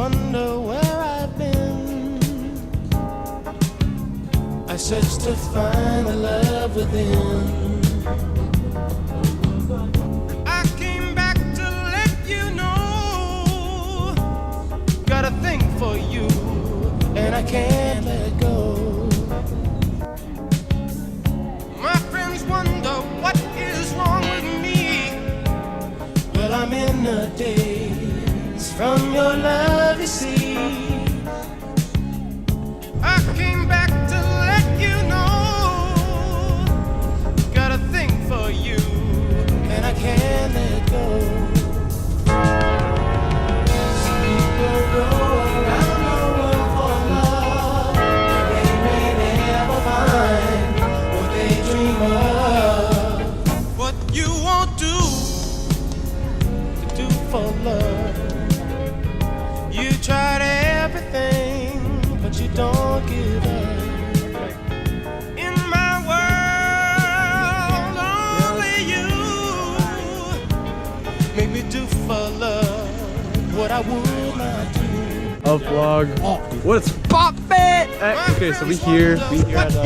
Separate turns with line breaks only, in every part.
wonder where I've been. I search to find the love within. I came back to let you know, got a thing for you, and I can't let go. My friends wonder what is wrong with me. Well, I'm in a daze from your love, you see. I came back to let you know, got a thing for you, and I can't let go. Some people go around the world for love, but they may never find what they dream of. What you won't do to do for love. You tried everything, but you don't give up. In my world, only you make me do for love what I would not do.
A vlog. What's poppin'? Okay, so we here at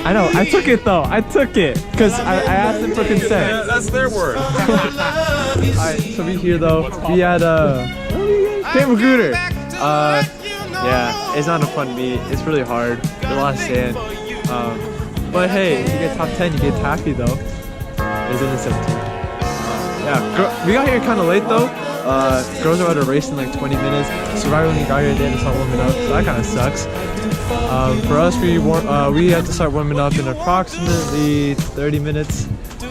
I know, I took it though. I took it because I asked them for consent.
Yeah, that's their word.
Alright, so we here though. We at Camp Magrudar. Yeah, it's not a fun meet. It's really hard. There's a lot of sand. But hey, if you get top 10, you get taffy though. It's in the 17. Yeah, we got here kind of late though. Girls are about to race in like 20 minutes. So right when we got here, they had to start warming up. So that kind of sucks. For us, we had to start warming up in approximately 30 minutes,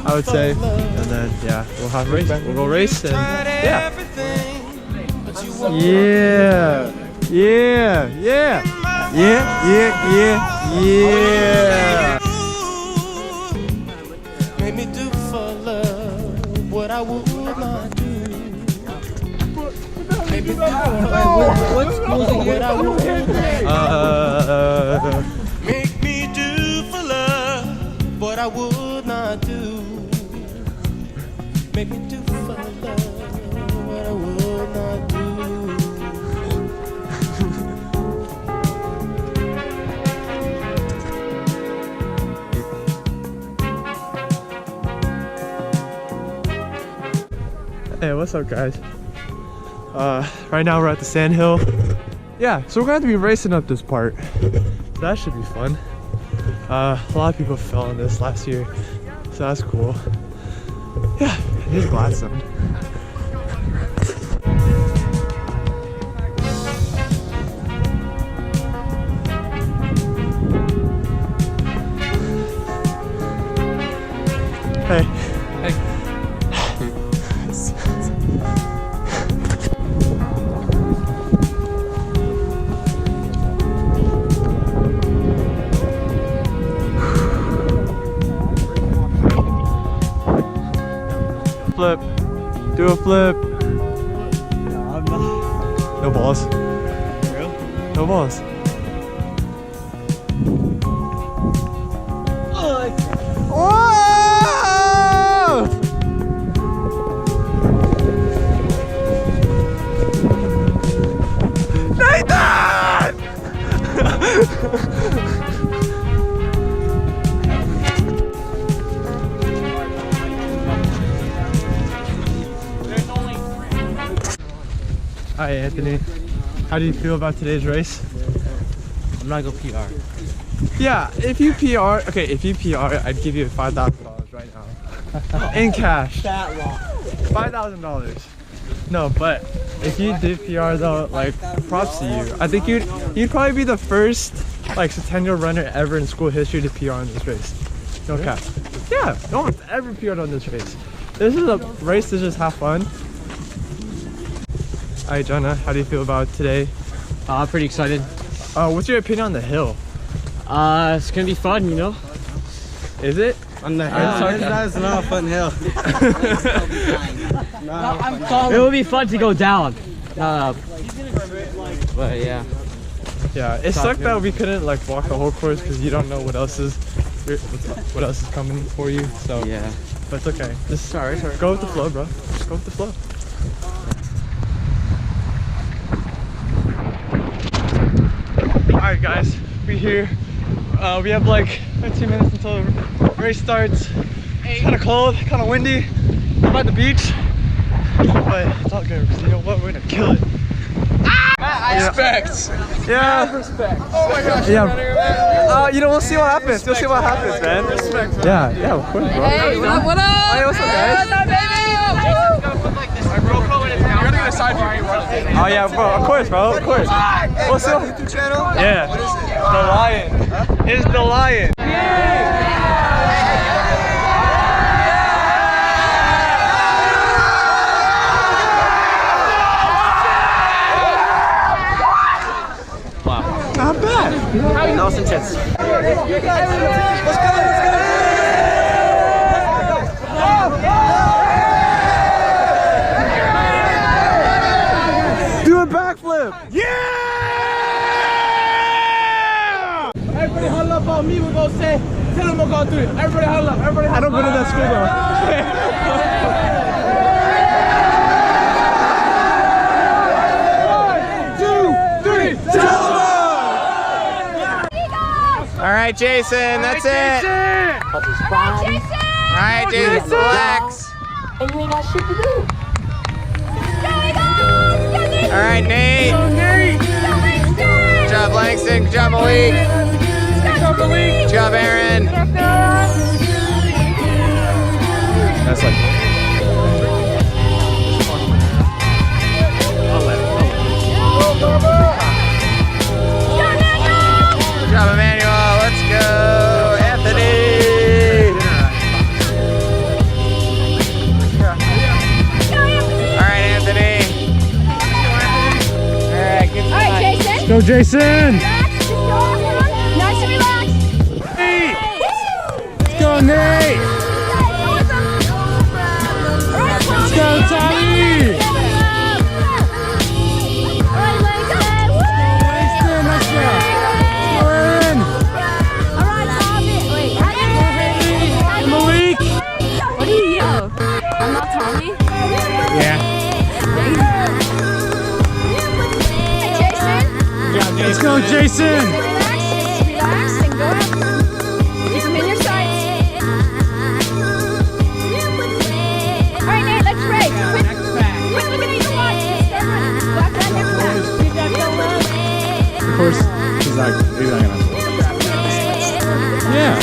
I would say. And then yeah, we'll have a race. We'll go race and yeah. Yeah. Yeah. Yeah. Yeah. Yeah. Yeah.
Make me do for love what I would not do. Make me do for love what I would not. Make me do for love what I would not do. Make me do for love what I would not do.
Hey, what's up guys? Right now we're at the sand hill. Yeah, so we're gonna have to be racing up this part. So that should be fun. A lot of people fell on this last year, so that's cool. Yeah, here's Gladstone. Hey. Hey. Flip. Do a flip.
No, I'm not.
No balls.
Real?
No balls. Whoa! Nathan! Hi Anthony, how do you feel about today's race?
I'm not gonna PR.
Yeah, if you PR, okay, if you PR, I'd give you $5,000 right now. In cash. $5,000. No, but if you did PR though, like, props to you. I think you'd probably be the first, like, centennial runner ever in school history to PR on this race. No cap. Yeah, no one's ever PR'd on this race. This is a race to just have fun. Alright, Jonah, how do you feel about today?
I'm pretty excited.
What's your opinion on the hill?
It's gonna be fun, you know?
Is it?
On the hill?
That's not a fun hill.
It will be fun to go down. But yeah.
Yeah, it sucked that we couldn't like walk the whole course because you don't know what else is coming for you. So
yeah,
but it's okay. Just
sorry.
Go with the flow, bro. Just go with the flow. guys, we're here. We have like 15 minutes until the race starts. It's kind of cold, kind of windy. I'm at the beach, but it's all good because you know what? We're gonna kill it.
Respect.
Yeah.
Respect. Oh my gosh.
Yeah. You know, we'll see what happens. We'll see what happens, man. Respect. Yeah. Yeah. Of course, bro.
Hey, what up? What up?
Hey, what's up, guys?
What's up, baby? You're gonna get a side view.
Oh yeah, bro. Of course, bro. Of course. What's up? YouTube channel? Yeah. What is it? The Lion. It's the Lion. Not bad. That was intense. Let's go. Do a backflip. Yeah!
Everybody huddle up on me. We're gonna say, Tilamook on 3. Everybody huddle up. Everybody huddle up.
I don't go to that school though.
1, 2, 3.
All right, Jason, that's it.
Come on, Jason!
All right, Jason, relax.
And you ain't got shit to do.
All right, Nate. Good job, Langston. Good job, Malik. Good job, Aaron.
That's like.
Good job, Emmanuel. Let's go, Anthony. All right, Anthony. All right, good
All right, Jason.
Go, Jason.
Relax. Just go. Nice and relaxed.
Let's go, Nate. Let's go, Tommy.
I'm not Tommy.
Yeah.
Hey, Jason.
Let's go, Jason.
Relax and go up. Keep them in your sights. All right, Nate, let's race. Quit looking at your watch. Start running. Go after that next lap.
Of course, he's not gonna. Yeah.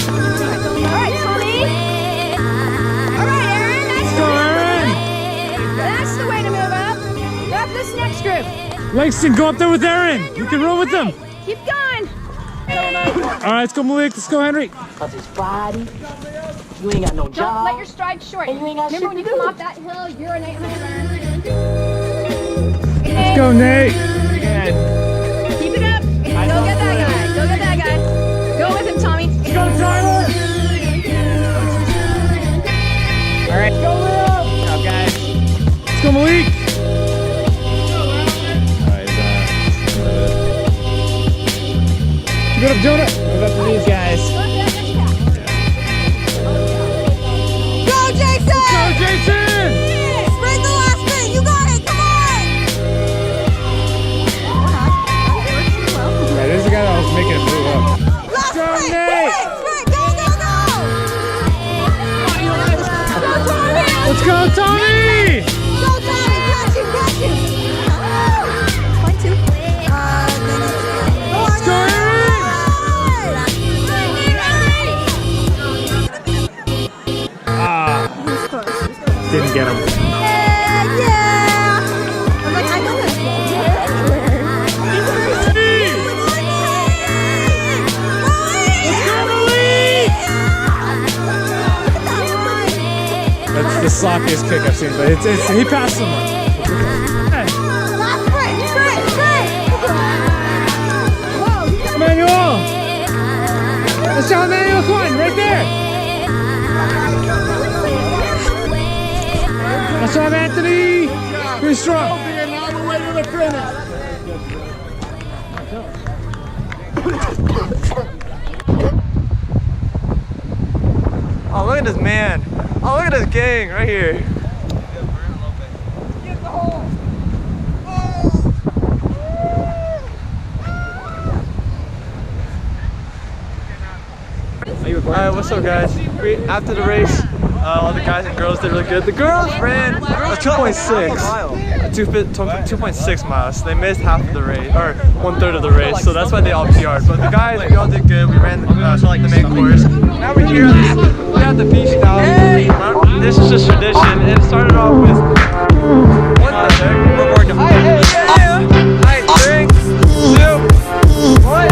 All right, Tommy. All right, Aaron. Nice
Go, Aaron.
That's the way to move up. Go up this next group.
Langston, go up there with Aaron. You can run with them.
Keep going.
All right, let's go, Malik. Let's go, Henry.
Cause it's Friday, you ain't got no
Don't
job.
let your stride short.
And you ain't got
Remember when
shit
you
to
come
do.
off that hill, you're an 800.
Let's go, Nate.
Keep it up. Go get that guy. Go get that guy. Go with him, Tommy.
Let's go, Tyler.
All right, go, Good job, guys.
Let's go, Malik. Good up, Jonah.
Move up to these guys.
Go, Jason!
Go, Jason.
Sprint the last bit. You got it. Come on.
Yeah, there's a guy that was making it move up.
Last
Go,
sprint.
Nate.
Sprint. Go, go, go. Go, Tommy.
Let's go, Tommy.
Go, Tommy. Catch him. Catch him. Point two.
Let's go, Aaron. Didn't get him.
Yeah. I'm like, I know this.
That's the sloppiest kick I've seen, but it's he passed someone.
Last sprint. Sprint. Sprint. Whoa.
Emmanuel! Let's go, Emmanuel, come on, right there! Let's go, Anthony! Pretty strong.
All the way to the finish.
Oh, look at this man. Oh, look at this gang right here. Alright, what's up guys? After the race, all the guys and girls did really good. The girls ran a 2.6 miles. They missed half of the race, or 1/3 of the race, so that's why they all PR'd. But the guys, we all did good. We ran the main course. Now we're here at the beach now. This is just tradition. It started off with what the heck? We're going to Alright, 3, 2, 1.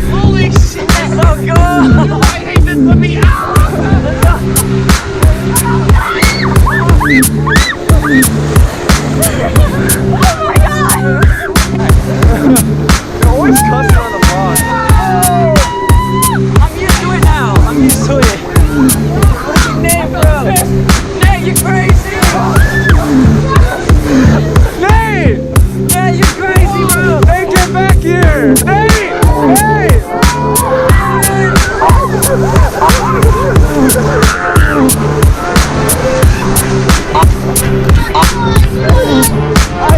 Holy shit, that's so good! I hate this, let me out!
You're always cussing on the vlog.
I'm used to it now. I'm used to it. What's your name, bro? Nate, you're crazy.
Nate!
Yeah, you're crazy, bro.
Nate, get back here! Nate! Nate!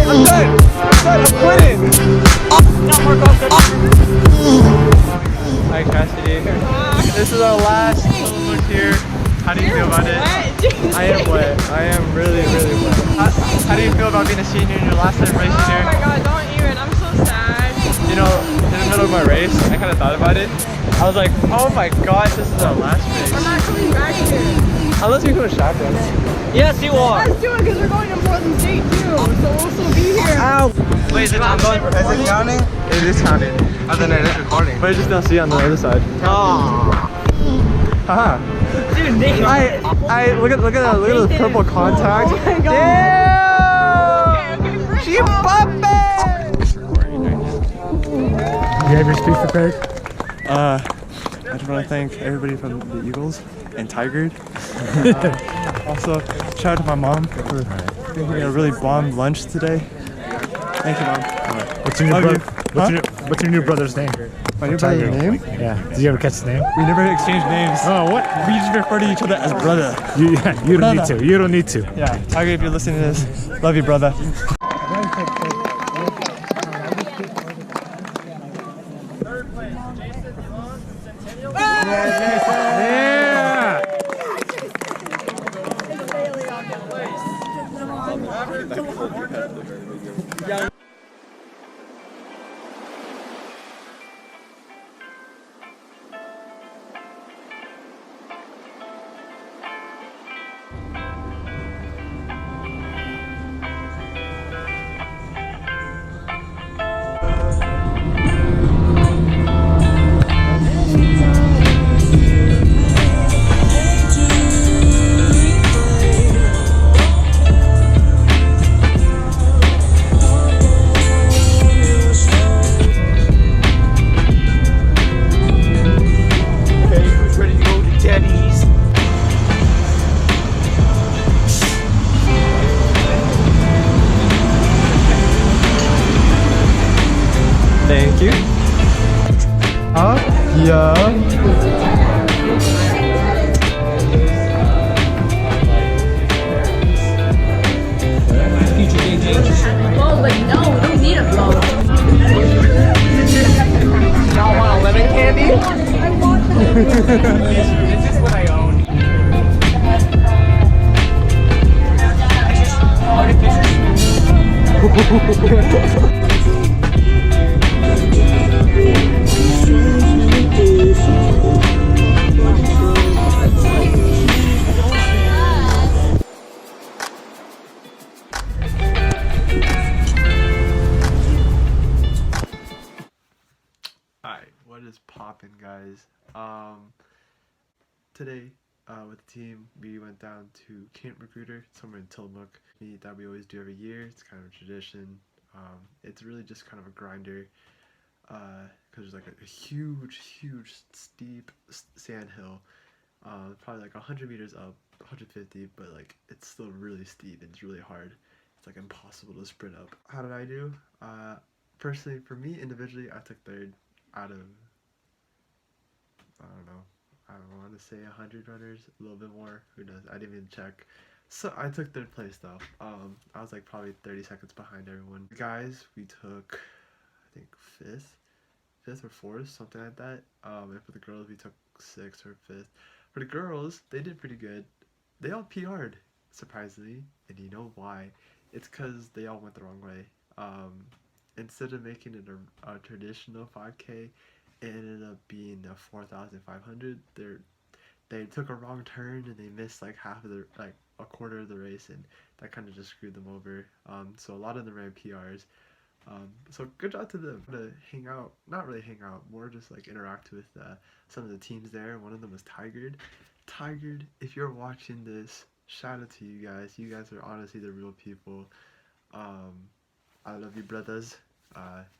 I'm done! I'm quitting! Hi Cassidy. This is our last look here. How do you feel about it? I am wet. I am really, really wet. How do you feel about being a senior in your last time racing here?
Oh my god, don't even. I'm so sad.
You know, in the middle of my race, I kind of thought about it. I was like, oh my god, this is our last race.
I'm not coming back here.
Unless we go to shotguns.
Yes, you are.
Let's do it because we're going to Portland State too. So we'll still be here.
Ow!
Wait, is it not going for
Is it counting?
It is counting.
Oh, then it is recording.
But I just don't see on the other side.
Oh.
Haha.
Dude, Nate.
Look at the purple contact.
Oh my god.
Damn! She bumping!
You have your speech prepared?
I just want to thank everybody from the Eagles and Tigard. Also, shout out to my mom for making a really bomb lunch today. Thank you, Mom.
What's your new
Love
brother?
you.
What's your new brother's name?
My new brother's name?
Yeah. Did you ever catch his name?
We never exchanged names.
Oh, what?
We just refer to each other as brother.
You don't need to. You don't need to.
Yeah, Tiger, if you're listening to this, love you, brother. Thank you. Yeah.
Bowl, but no, we don't need a bowl.
Y'all want a lemon candy?
I want
This is what I own. What is poppin', guys? Today with the team we went down to Camp Magrudar, somewhere in Tilamook. Meet that we always do every year. It's kind of a tradition. It's really just kind of a grinder because there's like a huge steep sand hill probably like 100 meters up, 150, but like it's still really steep and it's really hard. It's like impossible to sprint up. How did I do? Personally, for me individually, I took third out of, I don't know, I want to say 100 runners, a little bit more, who knows, I didn't even check. So I took third place though. I was like probably 30 seconds behind everyone. Guys, we took, I think fifth or fourth, something like that. And for the girls, we took sixth or fifth. For the girls, they did pretty good. They all PR'd, surprisingly, and you know why? It's because they all went the wrong way. Instead of making it a traditional 5K, it ended up being a 4,500. They took a wrong turn and they missed like half of the, like a quarter of the race, and that kind of just screwed them over. So a lot of them ran PRs. So good job to them. To hang out, not really hang out, more just like interact with some of the teams there. One of them was Tigard. Tigard, if you're watching this, shout out to you guys. You guys are honestly the real people. I love you, brothers.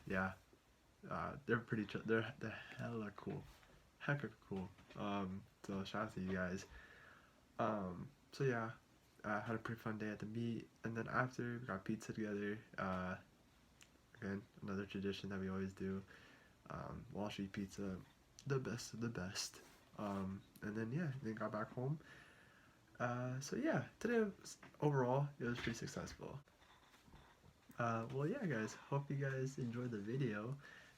Yeah, they're pretty chill. They're hella cool, hecka cool. So shout out to you guys. So yeah, had a pretty fun day at the meet, and then after we got pizza together. Again, another tradition that we always do. Wall Street pizza, the best of the best. And then yeah, then got back home. So yeah, today overall it was pretty successful. Well yeah guys, hope you guys enjoyed the video.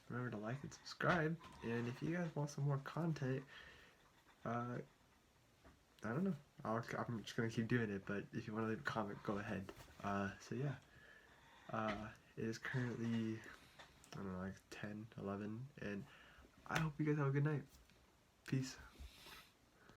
Remember to like and subscribe, and if you guys want some more content, I don't know, I'm just gonna keep doing it, but if you want to leave a comment, go ahead. So yeah, it is currently, I don't know, like 10, 11, and I hope you guys have a good night. Peace.